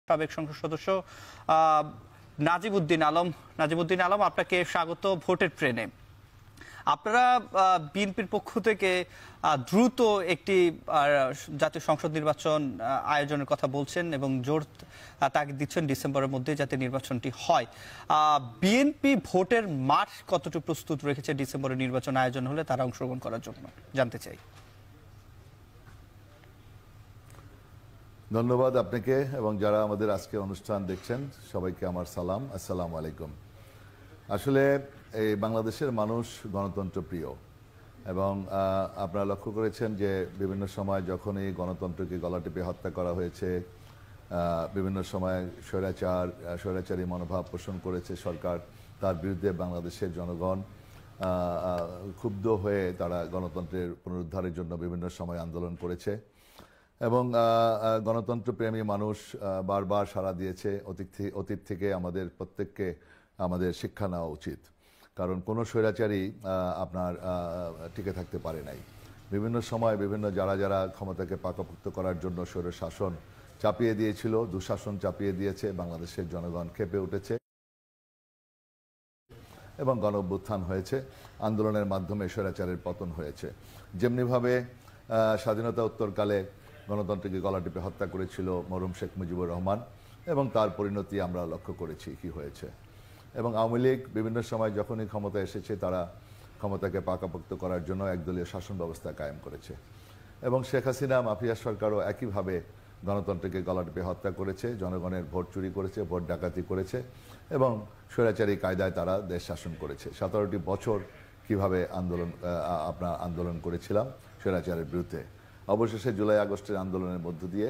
সাবেক সংসদ সদস্য নাজিমউদ্দিন আলম, আপনাকে স্বাগত ভোটের ট্রেনে। আপনারা বিএনপির পক্ষ থেকে দ্রুত একটি জাতীয় সংসদ নির্বাচন আয়োজনের কথা বলছেন এবং জোর তাগিদ দিচ্ছেন ডিসেম্বরের মধ্যে যাতে নির্বাচনটি হয়। বিএনপি ভোটের মাঠ কতটুকু প্রস্তুত রেখেছে ডিসেম্বরের নির্বাচন আয়োজন হলে তারা অংশগ্রহণ করার জন্য জানতে চাই। ধন্যবাদ আপনাকে এবং যারা আমাদের আজকে অনুষ্ঠান দেখছেন সবাইকে আমার সালাম, আসসালামু আলাইকুম। আসলে এই বাংলাদেশের মানুষ গণতন্ত্র প্রিয় এবং আপনারা লক্ষ্য করেছেন যে বিভিন্ন সময় যখনই গণতন্ত্রকে গলা টিপে হত্যা করা হয়েছে, বিভিন্ন সময় স্বৈরাচারী মনোভাব পোষণ করেছে সরকার, তার বিরুদ্ধে বাংলাদেশের জনগণ ক্ষুব্ধ হয়ে তারা গণতন্ত্রের পুনরুদ্ধারের জন্য বিভিন্ন সময় আন্দোলন করেছে এবং গণতন্ত্রপ্রেমী মানুষ বারবার সাড়া দিয়েছে। অতীত থেকে আমাদের প্রত্যেককে আমাদের শিক্ষা নেওয়া উচিত, কারণ কোনো স্বৈরাচারী আপনার টিকে থাকতে পারে নাই। বিভিন্ন সময় বিভিন্ন যারা ক্ষমতাকে পাকাপোক্ত করার জন্য স্বৈর শাসন চাপিয়ে দিয়েছিল, দুঃশাসন চাপিয়ে দিয়েছে, বাংলাদেশের জনগণ ক্ষেপে উঠেছে এবং গণ অভ্যুত্থান হয়েছে, আন্দোলনের মাধ্যমে স্বৈরাচারের পতন হয়েছে। যেমনিভাবে স্বাধীনতা উত্তরকালে গণতন্ত্রকে গলা টিপে হত্যা করেছিল মরহুম শেখ মুজিবুর রহমান এবং তার পরিণতি আমরা লক্ষ্য করেছি কি হয়েছে। এবং আওয়ামী লীগ বিভিন্ন সময় যখনই ক্ষমতা এসেছে তারা ক্ষমতাকে পাকাপোক্ত করার জন্য একদলীয় শাসন ব্যবস্থা কায়েম করেছে এবং শেখ হাসিনা মাফিয়া সরকারও একইভাবে গণতন্ত্রকে গলা টিপে হত্যা করেছে, জনগণের ভোট চুরি করেছে, ভোট ডাকাতি করেছে এবং স্বৈরাচারী কায়দায় তারা দেশ শাসন করেছে। 17টি বছর কিভাবে আন্দোলন করেছিলাম স্বৈরাচারের বিরুদ্ধে। অবশেষে জুলাই আগস্টের আন্দোলনের মধ্য দিয়ে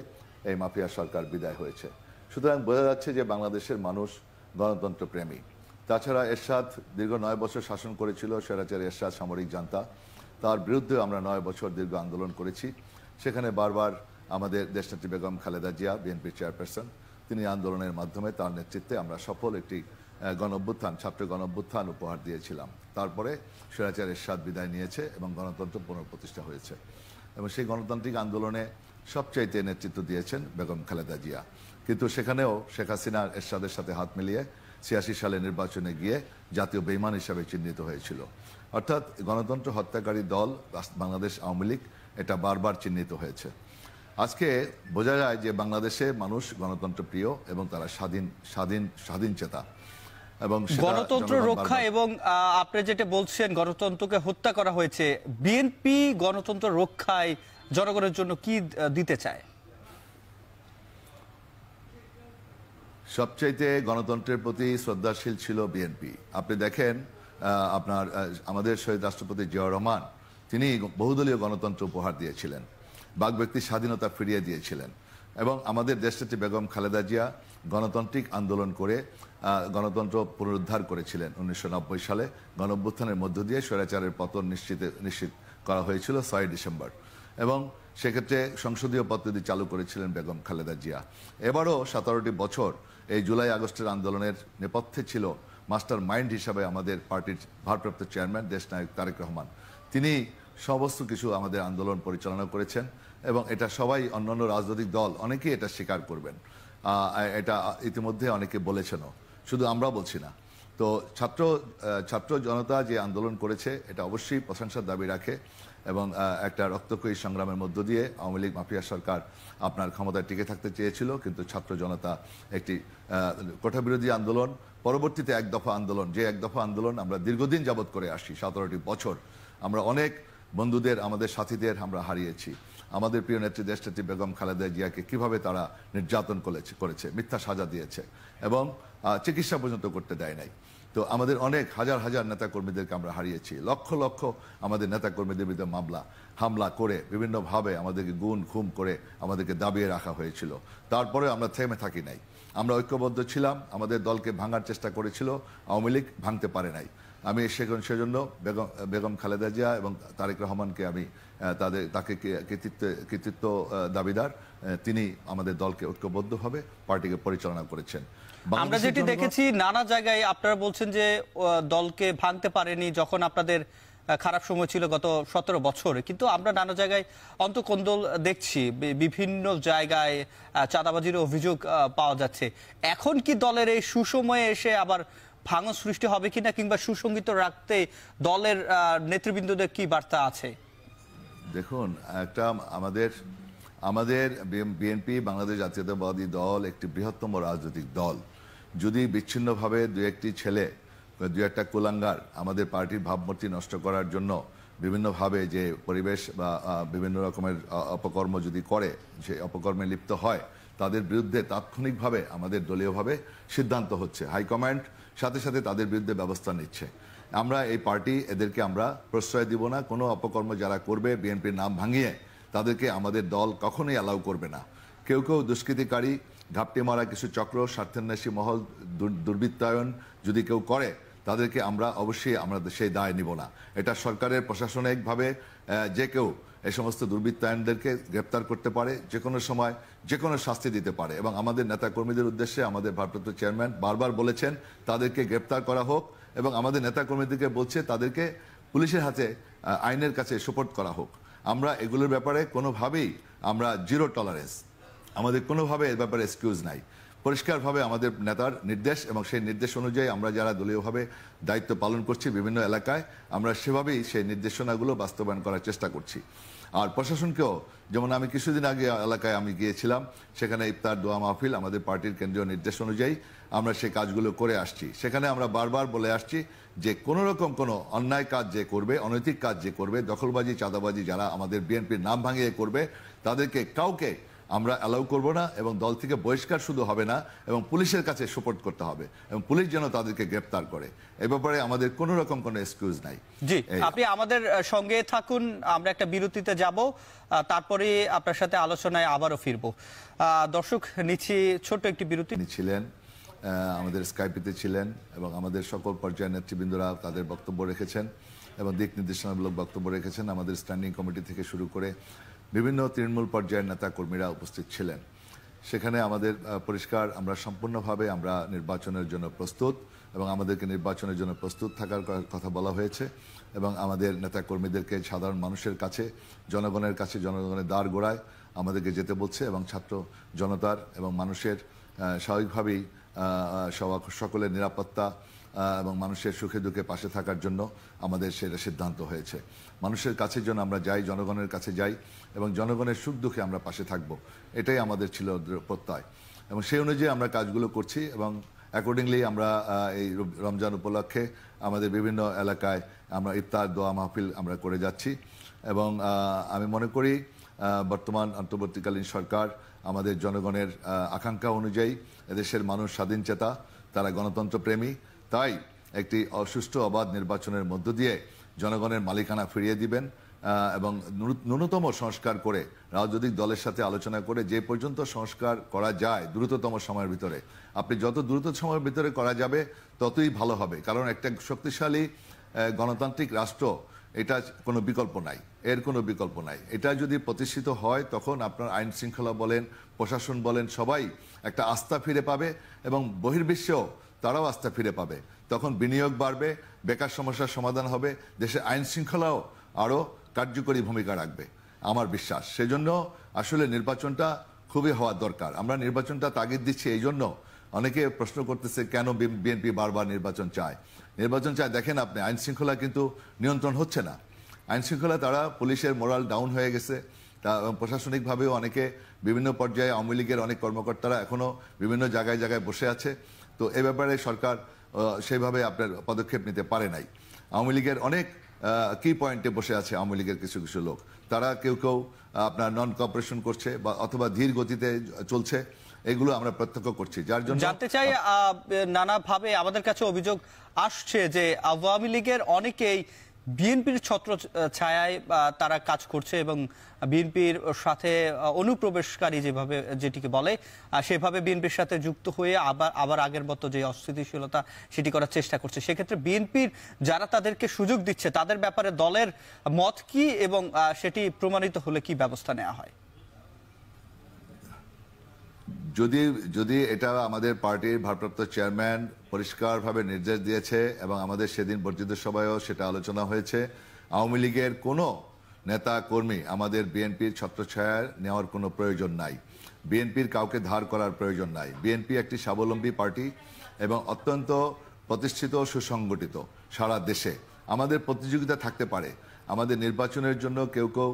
এই মাফিয়া সরকার বিদায় হয়েছে। সুতরাং বোঝা যাচ্ছে যে বাংলাদেশের মানুষ গণতন্ত্র প্রেমী। তাছাড়া এরশাদ দীর্ঘ 9 বছর শাসন করেছিল, স্বৈরাচারী এরশাদ সামরিক জান্তা, তার বিরুদ্ধে আমরা 9 বছর দীর্ঘ আন্দোলন করেছি। সেখানে বারবার আমাদের দেশনেত্রী বেগম খালেদা জিয়া, বিএনপির চেয়ারপারসন, তিনি আন্দোলনের মাধ্যমে তার নেতৃত্বে আমরা সফল একটি ছাত্র গণ অভ্যুত্থান উপহার দিয়েছিলাম। তারপরে স্বৈরাচারী এরশাদ বিদায় নিয়েছে এবং গণতন্ত্র পুনঃপ্রতিষ্ঠা হয়েছে এবং সেই গণতান্ত্রিক আন্দোলনে সবচাইতে নেতৃত্ব দিয়েছেন বেগম খালেদা জিয়া। কিন্তু সেখানেও শেখ হাসিনা এরশাদের সাথে হাত মিলিয়ে 86 সালে নির্বাচনে গিয়ে জাতীয় বেঈমান হিসাবে চিহ্নিত হয়েছিল। অর্থাৎ গণতন্ত্র হত্যাকারী দল বাংলাদেশ আওয়ামী লীগ, এটা বারবার চিহ্নিত হয়েছে। আজকে বোঝা যায় যে বাংলাদেশে মানুষ গণতন্ত্র প্রিয় এবং তারা স্বাধীন চেতা এবং গণতন্ত্র রক্ষা এবং আপনি যেটা বলছেন গণতন্ত্রকে হত্যা করা হয়েছে, বিএনপি গণতন্ত্র রক্ষায় জনগণের জন্য কি দিতে চায়? সবচাইতে গণতন্ত্রের প্রতি শ্রদ্ধাশীল ছিল বিএনপি। আপনি দেখেন আমাদের শহীদ রাষ্ট্রপতি জিয়াউর রহমান, তিনি বহুদলীয় গণতন্ত্র উপহার দিয়েছিলেন, বাকব্যক্তির স্বাধীনতা ফিরিয়ে দিয়েছিলেন এবং আমাদের দেশনেত্রী বেগম খালেদা জিয়া গণতান্ত্রিক আন্দোলন করে গণতন্ত্র পুনরুদ্ধার করেছিলেন। 1990 সালে গণ অভ্যুত্থানের মধ্য দিয়ে স্বৈরাচারের পতন নিশ্চিত করা হয়েছিল 6 ডিসেম্বর এবং সেক্ষেত্রে সংসদীয় পদ্ধতি চালু করেছিলেন বেগম খালেদা জিয়া। এবারও 17টি বছর এই জুলাই আগস্টের আন্দোলনের নেপথ্যে ছিল মাস্টার মাইন্ড হিসাবে আমাদের পার্টির ভারপ্রাপ্ত চেয়ারম্যান দেশনায়ক তারেক রহমান। তিনি সমস্ত কিছু আমাদের আন্দোলন পরিচালনা করেছেন এবং এটা সবাই অন্যান্য রাজনৈতিক দল অনেকেই এটা স্বীকার করবেন, এটা ইতিমধ্যে অনেকে বলেছেনও, শুধু আমরা বলছি না। তো ছাত্র জনতা যে আন্দোলন করেছে এটা অবশ্যই প্রশংসার দাবি রাখে এবং একটা রক্তক্ষয়ী সংগ্রামের মধ্য দিয়ে আওয়ামী লীগ মাফিয়া সরকার আপনার ক্ষমতায় টিকে থাকতে চেয়েছিল, কিন্তু ছাত্র জনতা একটি কোটাবিরোধী আন্দোলন, পরবর্তীতে এক দফা আন্দোলন, যে এক দফা আন্দোলন আমরা দীর্ঘদিন যাবৎ করে আসি, 17টি বছর আমরা অনেক বন্ধুদের, আমাদের সাথীদের আমরা হারিয়েছি। আমাদের প্রিয় নেত্রী দেশনেত্রী বেগম খালেদা জিয়াকে কিভাবে তারা নির্যাতন করেছে, মিথ্যা সাজা দিয়েছে এবং চিকিৎসা পর্যন্ত করতে দেয় নাই। তো আমাদের অনেক হাজার নেতাকর্মীদেরকে আমরা হারিয়েছি, লক্ষ আমাদের নেতাকর্মীদের বিরুদ্ধে হামলা করে বিভিন্নভাবে আমাদেরকে খুম করে আমাদেরকে দাবিয়ে রাখা হয়েছিল। তারপরে আমরা থেমে থাকি নাই, আমরা ঐক্যবদ্ধ ছিলাম, আমাদের দলকে ভাঙার চেষ্টা করেছিল আওয়ামী লীগ, ভাঙতে পারে নাই। আমি সেজন্য বেগম খালেদা জিয়া এবং তারেক রহমানকে আমি তাকে কৃতিত্ব দাবিদার, তিনি আমাদের দলকে ঐক্যবদ্ধভাবে পার্টিকে পরিচালনা করেছেন। আমরা যেটি দেখেছি নানা জায়গায় আপনারা বলছেন যে দলকে ভাঙতে পারেনি, যখন আপনাদের খারাপ সময় ছিল গত 17 বছরে, কিন্তু আমরা নানা জায়গায় অন্তকোন্দল দেখছি, বিভিন্ন জায়গায় চাঁদাবাজির অভিযোগ পাওয়া যাচ্ছে। এখন কি দলের এই সুসময়ে এসে আবার ভাঙন সৃষ্টি হবে কিনা, কিংবা সুসংগীত রাখতে দলের নেতৃবৃন্দদের কি বার্তা আছে? দেখুন, একটা আমাদের আমাদের বিএনপি বাংলাদেশ জাতীয়তাবাদী দল একটি বৃহত্তম রাজনৈতিক দল। যদি বিচ্ছিন্নভাবে দু একটি ছেলে, দু একটা কুলাঙ্গার আমাদের পার্টির ভাবমূর্তি নষ্ট করার জন্য বিভিন্নভাবে যে পরিবেশ বা বিভিন্ন রকমের অপকর্ম যদি করে, সেই অপকর্মে লিপ্ত হয়, তাদের বিরুদ্ধে তাৎক্ষণিকভাবে আমাদের দলীয়ভাবে সিদ্ধান্ত হচ্ছে। হাইকমান্ড সাথে সাথে তাদের বিরুদ্ধে ব্যবস্থা নিচ্ছে। আমরা এই পার্টি এদেরকে আমরা প্রশ্রয় দিব না। কোনো অপকর্ম যারা করবে বিএনপির নাম ভাঙিয়ে, তাদেরকে আমাদের দল কখনোই অ্যালাউ করবে না। কেউ কেউ দুষ্কৃতিকারী, ঘাপটি মারা কিছু চক্র, স্বার্থান্বেষী মহল, দুর্বৃত্তায়ন যদি কেউ করে, তাদেরকে আমরা অবশ্যই সেই দায় নিব না। এটা সরকারের প্রশাসনিকভাবে যে কেউ এই সমস্ত দুর্বৃত্তায়নদেরকে গ্রেপ্তার করতে পারে, যে কোনো সময় যে কোনো শাস্তি দিতে পারে। এবং আমাদের নেতাকর্মীদের উদ্দেশ্যে আমাদের ভারপ্রাপ্ত চেয়ারম্যান বারবার বলেছেন তাদেরকে গ্রেপ্তার করা হোক, এবং আমাদের নেতাকর্মীদেরকে বলছে তাদেরকে পুলিশের হাতে আইনের কাছে সোপর্দ করা হোক। আমরা এগুলোর ব্যাপারে কোনোভাবেই আমরা জিরো টলারেন্স, আমাদের কোনোভাবে এর ব্যাপারে এক্সকিউজ নাই। পরিষ্কারভাবে আমাদের নেতার নির্দেশ, এবং সেই নির্দেশ অনুযায়ী আমরা যারা দলীয়ভাবে দায়িত্ব পালন করছি বিভিন্ন এলাকায়, আমরা সেভাবেই সেই নির্দেশনাগুলো বাস্তবায়ন করার চেষ্টা করছি। আর প্রশাসনকেও, যেমন আমি কিছুদিন আগে এলাকায় আমি গিয়েছিলাম, সেখানে ইফতার দোয়া মাহফিল আমাদের পার্টির কেন্দ্রীয় নির্দেশ অনুযায়ী আমরা সেই কাজগুলো করে আসছি। সেখানে আমরা বারবার বলে আসছি যে কোনো রকম কোনো অন্যায় কাজ যে করবে, অনৈতিক কাজ যে করবে, দখলবাজি, চাঁদাবাজি যারা আমাদের বিএনপির নাম ভাঙিয়ে করবে, তাদেরকে কাউকে আমরা অ্যালাউ করব না, এবং দল থেকে বহিষ্কার শুধু হবে না, এবং পুলিশের কাছে সোপর্দ করতে হবে, এবং পুলিশ যেন তাদেরকে গ্রেপ্তার করে। এ ব্যাপারে আমাদের কোনো রকম কোনো এক্সকিউজ নাই। জি, আপনি আমাদের সঙ্গে থাকুন, আমরা একটা বিরতিতে যাব, তারপরে আপনার সাথে আলোচনায় আবারও ফিরবো। দর্শক, নিচ্ছি ছোট্ট একটি বিরতি। ছিলেন আমাদের স্কাইপিতে ছিলেন, এবং আমাদের সকল পর্যায়ের নেতৃবৃন্দরা তাদের বক্তব্য রেখেছেন এবং দিক নির্দেশনামূলক বক্তব্য রেখেছেন। আমাদের স্ট্যান্ডিং কমিটি থেকে শুরু করে বিভিন্ন তৃণমূল পর্যায়ের নেতা কর্মীরা উপস্থিত ছিলেন। সেখানে আমাদের পরিষ্কার, আমরা সম্পূর্ণভাবে আমরা নির্বাচনের জন্য প্রস্তুত, এবং আমাদেরকে নির্বাচনের জন্য প্রস্তুত থাকার কথা বলা হয়েছে। এবং আমাদের নেতা কর্মীদেরকে সাধারণ মানুষের কাছে, জনগণের কাছে, জনগণের দ্বার গোড়ায় আমাদেরকে যেতে বলছে, এবং ছাত্র জনতার এবং মানুষের স্বাভাবিকভাবেই সকলের নিরাপত্তা এবং মানুষের সুখে দুঃখে পাশে থাকার জন্য আমাদের সেটা সিদ্ধান্ত হয়েছে। মানুষের কাছে যেন আমরা যাই, জনগণের কাছে যাই, এবং জনগণের সুখ দুঃখে আমরা পাশে থাকব, এটাই আমাদের ছিল প্রত্যয়। এবং সেই অনুযায়ী আমরা কাজগুলো করছি, এবং অ্যাকর্ডিংলি আমরা এই রমজান উপলক্ষে আমাদের বিভিন্ন এলাকায় আমরা ইফতার দোয়া মাহফিল আমরা করে যাচ্ছি। এবং আমি মনে করি বর্তমান অন্তর্বর্তীকালীন সরকার আমাদের জনগণের আকাঙ্ক্ষা অনুযায়ী, এদেশের মানুষ স্বাধীনচেতা, তারা গণতন্ত্রপ্রেমী, তাই একটি সুষ্ঠু অবাধ নির্বাচনের মধ্য দিয়ে জনগণের মালিকানা ফিরিয়ে দিবেন, এবং ন্যূনতম সংস্কার করে রাজনৈতিক দলের সাথে আলোচনা করে যে পর্যন্ত সংস্কার করা যায় দ্রুততম সময়ের ভিতরে, আপনি যত দ্রুত সময়ের ভিতরে করা যাবে ততই ভালো হবে। কারণ একটা শক্তিশালী গণতান্ত্রিক রাষ্ট্র, এটা কোনো বিকল্প নাই, এর কোনো বিকল্প নাই। এটা যদি প্রতিষ্ঠিত হয়, তখন আপনার আইন শৃঙ্খলা বলেন, প্রশাসন বলেন, সবাই একটা আস্থা ফিরে পাবে, এবং বহির্বিশ্বেও তারাও আস্থা ফিরে পাবে। তখন বিনিয়োগ বাড়বে, বেকার সমস্যার সমাধান হবে, দেশে আইন শৃঙ্খলাও আরও কার্যকরী ভূমিকা রাখবে আমার বিশ্বাস। সেজন্য আসলে নির্বাচনটা খুবই হওয়া দরকার। আমরা নির্বাচনটা তাগিদ দিচ্ছি এই জন্য, অনেকে প্রশ্ন করতেছে কেন বিএনপি বারবার নির্বাচন চায়। নির্বাচন চায়, দেখেন আপনি, আইন শৃঙ্খলা কিন্তু নিয়ন্ত্রণ হচ্ছে না। আইন শৃঙ্খলা, তারা পুলিশের মোরাল ডাউন হয়ে গেছে, প্রশাসনিকভাবেও অনেকে বিভিন্ন পর্যায়ে, আওয়ামী লীগের অনেক কর্মকর্তারা এখনো বিভিন্ন জায়গায় জায়গায় বসে আছে। তো এ ব্যাপারে সরকার সেইভাবে আপনার পদক্ষেপ নিতে পারে নাই। আওয়ামী লীগের অনেক কি পয়েন্টে বসে আছে, আওয়ামী লীগের কিছু কিছু লোক, তারা কেউ কেউ আপনার নন কোঅপারেশন করছে, বা অথবা ধীর গতিতে চলছে, এগুলো আমরা প্রত্যক্ষ করছি। যার জন্য জানতে চাই, নানাভাবে আমাদের কাছে অভিযোগ আসছে যে আওয়ামী লীগের অনেকেই বিএনপির ছত্র ছায়ায় তারা কাজ করছে, এবং বিএনপির সাথে অনুপ্রবেশকারী যেভাবে যেটিকে বলে, সেভাবে বিএনপির সাথে যুক্ত হয়ে আবার আগের মতো যে অস্থিতিশীলতা সেটি করার চেষ্টা করছে। সেক্ষেত্রে বিএনপির যারা তাদেরকে সুযোগ দিচ্ছে, তাদের ব্যাপারে দলের মত কি, এবং সেটি প্রমাণিত হলে কি ব্যবস্থা নেওয়া হয়? যদি এটা আমাদের পার্টির ভারপ্রাপ্ত চেয়ারম্যান পরিষ্কারভাবে নির্দেশ দিয়েছে, এবং আমাদের সেদিন বর্ধিত সভায়ও সেটা আলোচনা হয়েছে, আওয়ামী লীগের কোনো নেতা কর্মী আমাদের বিএনপির ছত্রছায়া নেওয়ার কোনো প্রয়োজন নাই। বিএনপির কাউকে ধার করার প্রয়োজন নাই। বিএনপি একটি স্বাবলম্বী পার্টি এবং অত্যন্ত প্রতিষ্ঠিত ও সুসংগঠিত সারা দেশে। আমাদের প্রতিযোগিতা থাকতে পারে, আমাদের নির্বাচনের জন্য কেউ কেউ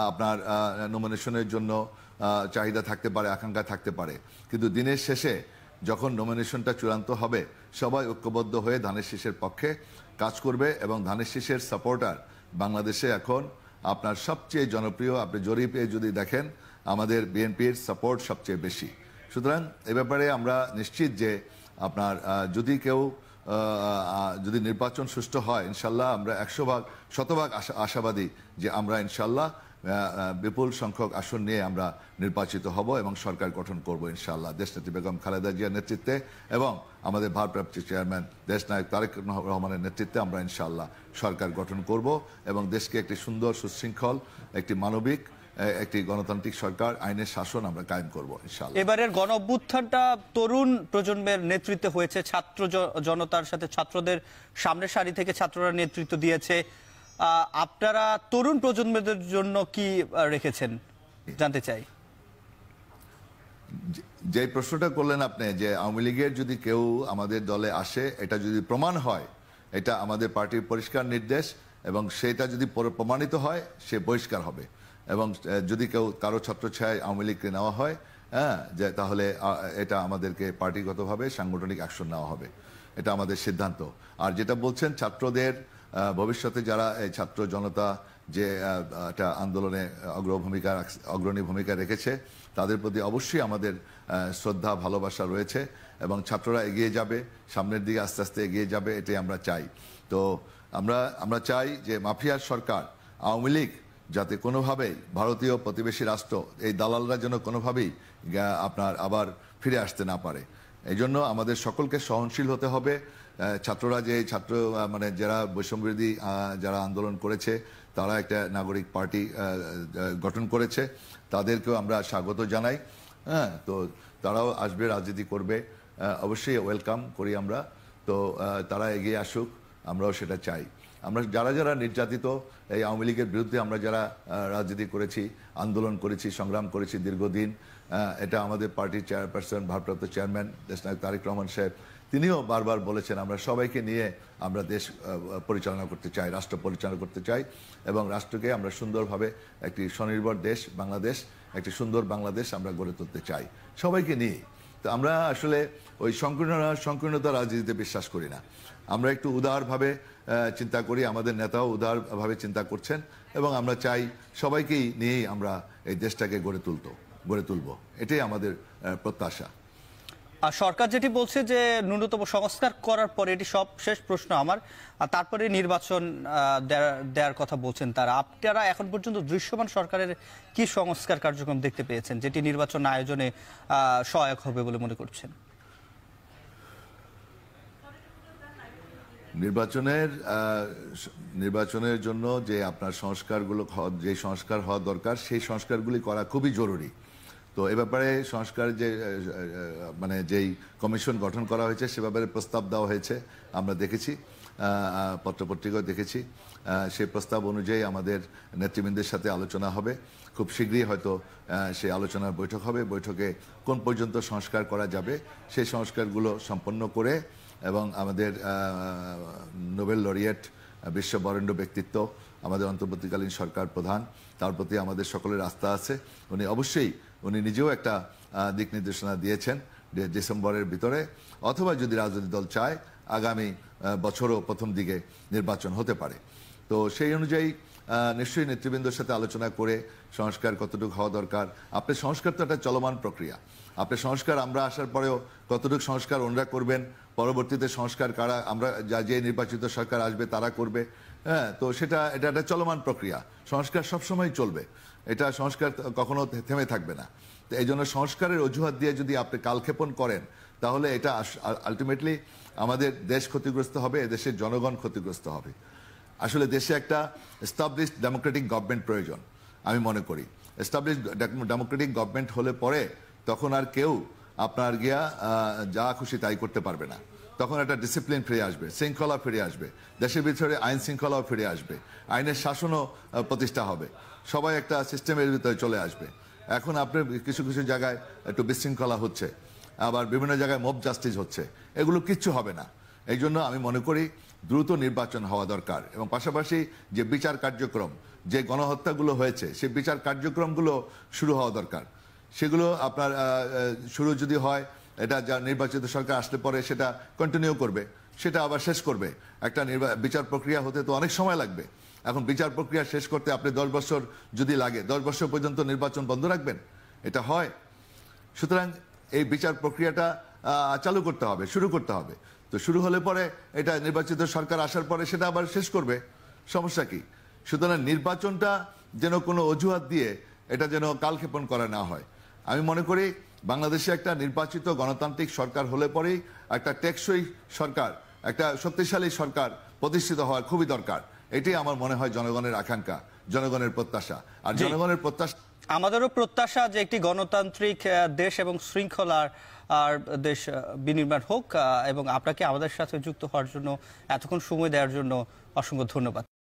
আপনার নমিনেশনের জন্য চাহিদা থাকতে পারে, আকাঙ্ক্ষা থাকতে পারে, কিন্তু দিনের শেষে যখন নমিনেশনটা চূড়ান্ত হবে সবাই ঐক্যবদ্ধ হয়ে ধানের শীষের পক্ষে কাজ করবে এবং ধানের শীষের সাপোর্টার বাংলাদেশে এখন আপনার সবচেয়ে জনপ্রিয়। আপনি জরিপে যদি দেখেন আমাদের বিএনপির সাপোর্ট সবচেয়ে বেশি। সুতরাং এ ব্যাপারে আমরা নিশ্চিত যে আপনার যদি নির্বাচন সুষ্ঠু হয় ইনশাল্লাহ আমরা 100% আশাবাদী যে আমরা ইনশাল্লাহ বিপুল সংখ্যক আসন নিয়ে আমরা নির্বাচিত হব এবং সরকার গঠন করব ইনশাআল্লাহ দেশনেত্রী বেগম খালেদা জিয়ার নেতৃত্বে এবং আমাদের ভারপ্রাপ্ত চেয়ারম্যান দেশনায়ক তারেক রহমানের নেতৃত্বে আমরা ইনশাআল্লাহ সরকার গঠন করব এবং দেশকে একটি সুন্দর সুশৃঙ্খল একটি মানবিক একটি গণতান্ত্রিক সরকার আইনের শাসন আমরা কায়েম করব ইনশাআল্লাহ। এবারের গণ অভ্যুত্থানটা তরুণ প্রজন্মের নেতৃত্বে হয়েছে, ছাত্র জনতার সাথে ছাত্রদের সামনের সারি থেকে ছাত্ররা নেতৃত্ব দিয়েছে। আপনারা তরুণ প্রজন্মের জন্য কি রেখেছেন জানতে চাই। যে প্রশ্নটা করলেন আপনি যে আওয়ামী লীগের যদি কেউ আমাদের দলে আসে, এটা যদি প্রমাণ হয়, এটা আমাদের পার্টির পরিষ্কার নির্দেশ এবং সেটা যদি প্রমাণিত হয় সে বহিষ্কার হবে এবং যদি কারো ছত্রছায়ায় আওয়ামী লীগকে নেওয়া হয় যে তাহলে এটা আমাদেরকে পার্টিগতভাবে সাংগঠনিক অ্যাকশন নেওয়া হবে, এটা আমাদের সিদ্ধান্ত। আর যেটা বলছেন ছাত্রদের ভবিষ্যতে যারা এই ছাত্র জনতা যে একটা আন্দোলনে অগ্রণী ভূমিকা রেখেছে তাদের প্রতি অবশ্যই আমাদের শ্রদ্ধা ভালোবাসা রয়েছে এবং ছাত্ররা এগিয়ে যাবে, সামনের দিকে আস্তে আস্তে এগিয়ে যাবে, এটাই আমরা চাই। তো আমরা চাই যে মাফিয়ার সরকার আওয়ামী লীগ যাতে কোনোভাবেই ভারতীয় প্রতিবেশী রাষ্ট্র এই দালালরা যেন কোনোভাবেই আপনার আবার ফিরে আসতে না পারে। এই জন্য আমাদের সকলকে সহনশীল হতে হবে। ছাত্ররা যে মানে যারা বৈষম্যবিরোধী যারা আন্দোলন করেছে তারা একটা নাগরিক পার্টি গঠন করেছে, তাদেরকেও আমরা স্বাগত জানাই। তো তারাও আসবে, রাজনীতি করবে, অবশ্যই ওয়েলকাম করি আমরা। তো তারা এগিয়ে আসুক, আমরাও সেটা চাই। আমরা যারা নির্যাতিত এই আওয়ামী লীগের বিরুদ্ধে আমরা যারা রাজনীতি করেছি, আন্দোলন করেছি, সংগ্রাম করেছি দীর্ঘদিন, এটা আমাদের পার্টির চেয়ারপারসন ভারপ্রাপ্ত চেয়ারম্যান দেশনায়ক তারেক রহমান সাহেব তিনিও বারবার বলেছেন আমরা সবাইকে নিয়ে আমরা দেশ পরিচালনা করতে চাই, রাষ্ট্র পরিচালনা করতে চাই এবং রাষ্ট্রকে আমরা সুন্দরভাবে একটি স্বনির্ভর দেশ বাংলাদেশ, একটি সুন্দর বাংলাদেশ আমরা গড়ে তুলতে চাই সবাইকে নিয়ে। তো আমরা আসলে ওই সংকীর্ণতা রাজনীতিতে বিশ্বাস করি না। আমরা একটু উদারভাবে চিন্তা করি, আমাদের নেতাও উদারভাবে চিন্তা করছেন এবং আমরা চাই সবাইকেই নিয়েই আমরা এই দেশটাকে গড়ে তুলব, এটাই আমাদের প্রত্যাশা। আর সরকার যেটি বলছে যে ন্যূনতম সংস্কার করার পরে, এটি সব শেষ প্রশ্ন আমার, আর তারপরে নির্বাচন দেওয়ার কথা বলছেন তারা। আপনারা এখন পর্যন্ত দৃশ্যমান সরকারের কি সংস্কার কার্যক্রম দেখতে পেয়েছেন যেটি নির্বাচন আয়োজনে সহায়ক হবে বলে মনে করছেন? নির্বাচনের জন্য যে আপনার সংস্কারগুলো, যে সংস্কার হওয়া দরকার সেই সংস্কারগুলি করা খুবই জরুরি। তো এ ব্যাপারে সংস্কার যে মানে যেই কমিশন গঠন করা হয়েছে সে ব্যাপারে প্রস্তাব দেওয়া হয়েছে, আমরা দেখেছি, পত্রপত্রিকায় দেখেছি। সেই প্রস্তাব অনুযায়ী আমাদের নেতৃবৃন্দের সাথে আলোচনা হবে, খুব শীঘ্রই হয়তো সেই আলোচনার বৈঠক হবে। বৈঠকে কোন পর্যন্ত সংস্কার করা যাবে সেই সংস্কারগুলো সম্পন্ন করে এবং আমাদের নোবেল লরিয়েট বিশ্ববরেণ্য ব্যক্তিত্ব আমাদের অন্তর্বর্তীকালীন সরকার প্রধান, তার প্রতি আমাদের সকলের আস্থা আছে। উনি নিজেও একটা দিক নির্দেশনা দিয়েছেন ডিসেম্বরের ভিতরে অথবা যদি রাজনৈতিক দল চায় আগামী বছরও প্রথম দিকে নির্বাচন হতে পারে। তো সেই অনুযায়ী নিশ্চয়ই নেতৃবৃন্দের সাথে আলোচনা করে সংস্কার কতটুকু হওয়া দরকার। আপনার সংস্কার তো একটা চলমান প্রক্রিয়া। আপনার সংস্কার আমরা আসার পরেও কতটুকু সংস্কার ওনারা করবেন, পরবর্তীতে সংস্কার কারা আমরা যে নির্বাচিত সরকার আসবে তারা করবে। তো এটা একটা চলমান প্রক্রিয়া, সংস্কার সবসময় চলবে, এটা সংস্কার কখনো থেমে থাকবে না। তো এই জন্য সংস্কারের অজুহাত দিয়ে যদি আপনি কালক্ষেপণ করেন তাহলে এটা আলটিমেটলি আমাদের দেশ ক্ষতিগ্রস্ত হবে, দেশের জনগণ ক্ষতিগ্রস্ত হবে। আসলে দেশে একটা এস্টাবলিশড ডেমোক্রেটিক গভর্নমেন্ট প্রয়োজন আমি মনে করি। এস্টাবলিশড ডেমোক্রেটিক গভর্নমেন্ট হলে পরে তখন আর কেউ আপনার গিয়া যা খুশি তাই করতে পারবে না। তখন একটা ডিসিপ্লিন ফিরে আসবে, শৃঙ্খলা ফিরে আসবে, দেশের ভিতরে আইন শৃঙ্খলাও ফিরে আসবে, আইনের শাসনও প্রতিষ্ঠা হবে, সবাই একটা সিস্টেমের ভিতরে চলে আসবে। এখন আপনার কিছু কিছু জায়গায় একটু বিশৃঙ্খলা হচ্ছে, আবার বিভিন্ন জায়গায় মব জাস্টিস হচ্ছে, এগুলো কিচ্ছু হবে না। এই জন্য আমি মনে করি দ্রুত নির্বাচন হওয়া দরকার, এবং পাশাপাশি যে বিচার কার্যক্রম, যে গণহত্যাগুলো হয়েছে সেই বিচার কার্যক্রমগুলো শুরু হওয়া দরকার। সেগুলো আপনার শুরু যদি হয়, এটা যা নির্বাচিত সরকার আসলে পরে সেটা কন্টিনিউ করবে, সেটা আবার শেষ করবে। একটা বিচার প্রক্রিয়া হতে তো অনেক সময় লাগবে। এখন বিচার প্রক্রিয়া শেষ করতে আপনি 10 বছর যদি লাগে, 10 বছর পর্যন্ত নির্বাচন বন্ধ রাখবেন? এটা হয়? সুতরাং এই বিচার প্রক্রিয়াটা চালু করতে হবে, শুরু করতে হবে। তো শুরু হলে পরে এটা নির্বাচিত সরকার আসার পরে সেটা আবার শেষ করবে, সমস্যা কি? সুতরাং নির্বাচনটা যেন কোনো অজুহাত দিয়ে এটা যেন কালক্ষেপণ করা না হয়। আমি মনে করি বাংলাদেশে একটা নির্বাচিত গণতান্ত্রিক সরকার হলে পরেই একটা টেকসই সরকার, একটা শক্তিশালী সরকার প্রতিষ্ঠিত হওয়ার খুবই দরকার। এটাই আমার মনে হয় জনগণের আকাঙ্ক্ষা, জনগণের প্রত্যাশা। আর জনগণের প্রত্যাশা, আমাদেরও প্রত্যাশা যে একটি গণতান্ত্রিক দেশ এবং শৃঙ্খলার আর দেশ বিনির্মাণ হোক। এবং আপনাকে আমাদের সাথে যুক্ত হওয়ার জন্য, এতক্ষণ সময় দেওয়ার জন্য অসংখ্য ধন্যবাদ।